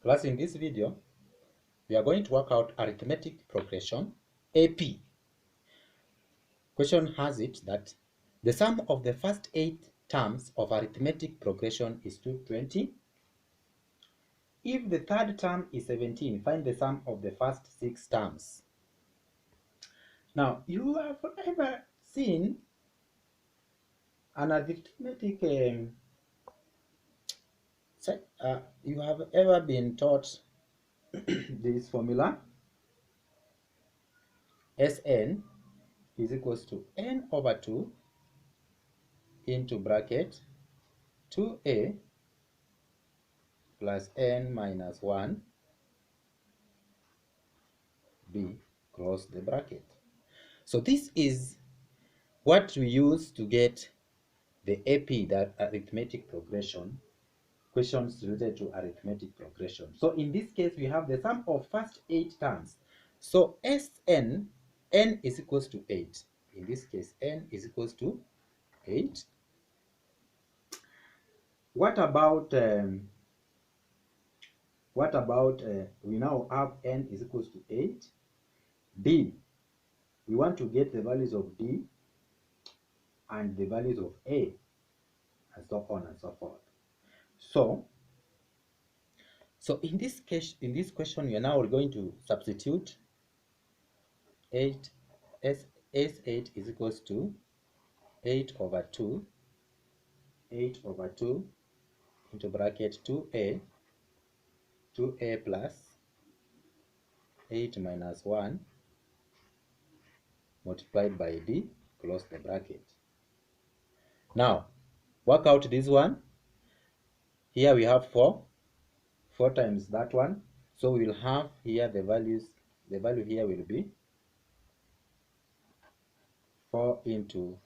Class, in this video, we are going to work out arithmetic progression, AP. Question has it that the sum of the first 8 terms of arithmetic progression is 220. If the third term is 17, find the sum of the first 6 terms. Now, you have ever seen an arithmetic, you have ever been taught this formula? Sn is equals to n over 2 into bracket 2a plus n minus 1 b, close the bracket. So this is what we use to get the AP, that arithmetic progression, questions related to arithmetic progression. So in this case, we have the sum of first 8 terms. So Sn, n is equals to 8. In this case, n is equals to 8. What about we now have n is equals to 8. D, we want to get the values of D and the values of A, and so on and so forth. So in this case, in this question, we are now going to substitute 8 S8 is equals to 8 over 2 into bracket 2a plus 8 minus 1 multiplied by D, close the bracket. Now, work out this one. Here we have 4 times that one. So we will have here the value here will be 4 into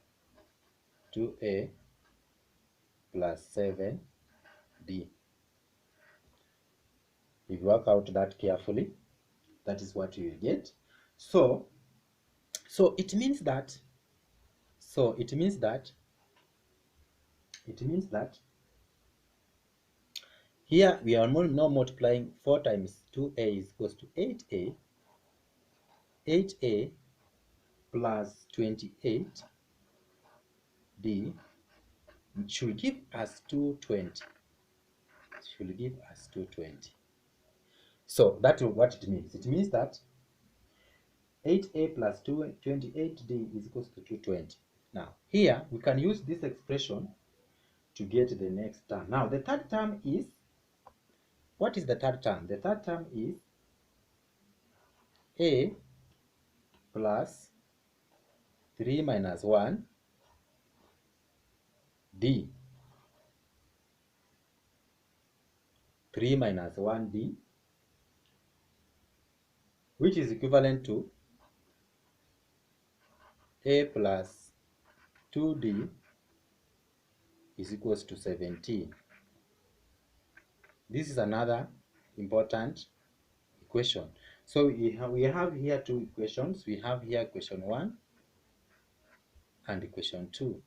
2a plus 7d. If you work out that carefully, that is what you will get. So it means that here we are now multiplying 4 times 2a is equals to 8a plus 28d should give us 220. So that's what it means. It means that 8a plus 28d is equals to 220. Now, here we can use this expression to get the next term. Now, the third term is, what is the third term? The third term is a plus 3 minus 1 d. 3 minus 1d, which is equivalent to a plus 2d is equals to 17. This is another important equation. So we have here 2 equations. We have here equation 1 and equation 2.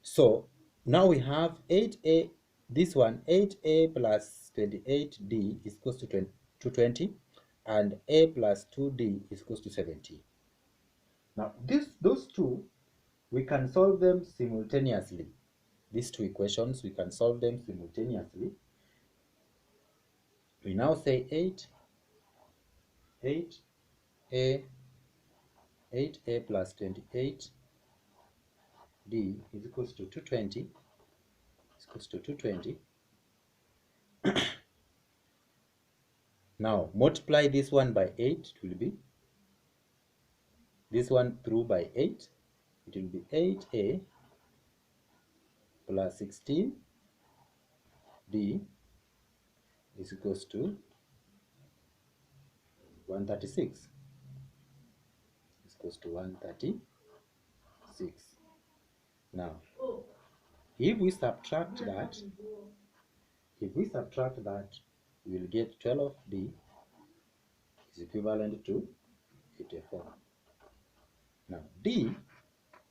So now we have 8a, this one, 8a plus 28d is equals to 220, and a plus 2d is equals to 17. Now those two, we can solve them simultaneously. These 2 equations, we can solve them simultaneously. We now say 8a plus 28d is equals to 220. Now multiply this one by 8. It will be this one through by 8. It will be 8a plus 16d is equals to 136. Is equals to 136. Now, if we subtract that, we will get 12d is equivalent to 84. Now, d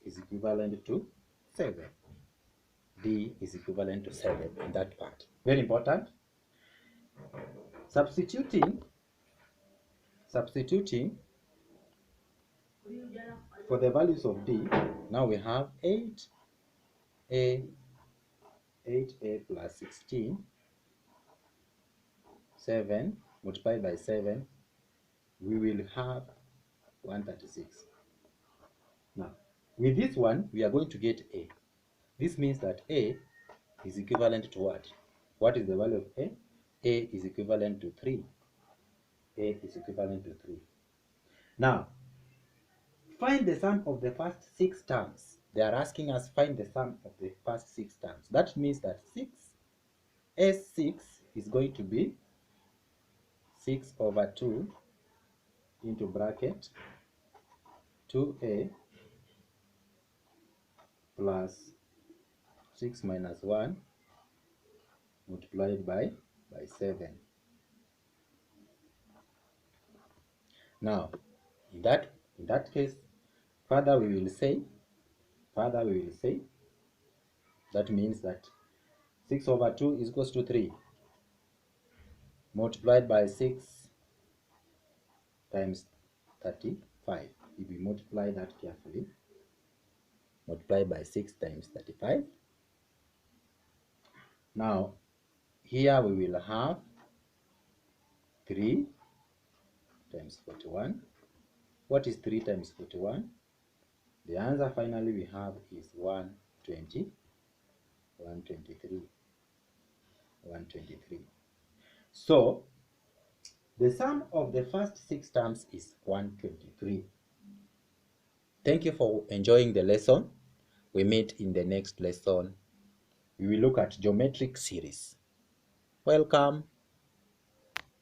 is equivalent to 7. D is equivalent to 7 in that part. Very important. Substituting for the values of d, now we have 8a plus 16, 7 multiplied by 7, we will have 136. Now, with this one, we are going to get a. This means that a is equivalent to what? What is the value of a? A is equivalent to 3. A is equivalent to 3. Now, find the sum of the first 6 terms. They are asking us find the sum of the first 6 terms. That means that 6 is going to be 6 over 2 into bracket 2a plus 6 minus 1 multiplied by 7. Now, in that case, further we will say that means that 6 over 2 is equals to 3 multiplied by 6 times 35. If we multiply that carefully, multiply by 6 times 35. Now, here we will have 3 times 41. What is 3 times 41? The answer finally we have is 120, 123, 123. So, the sum of the first 6 terms is 123. Thank you for enjoying the lesson. We meet in the next lesson. We will look at geometric series. Welcome.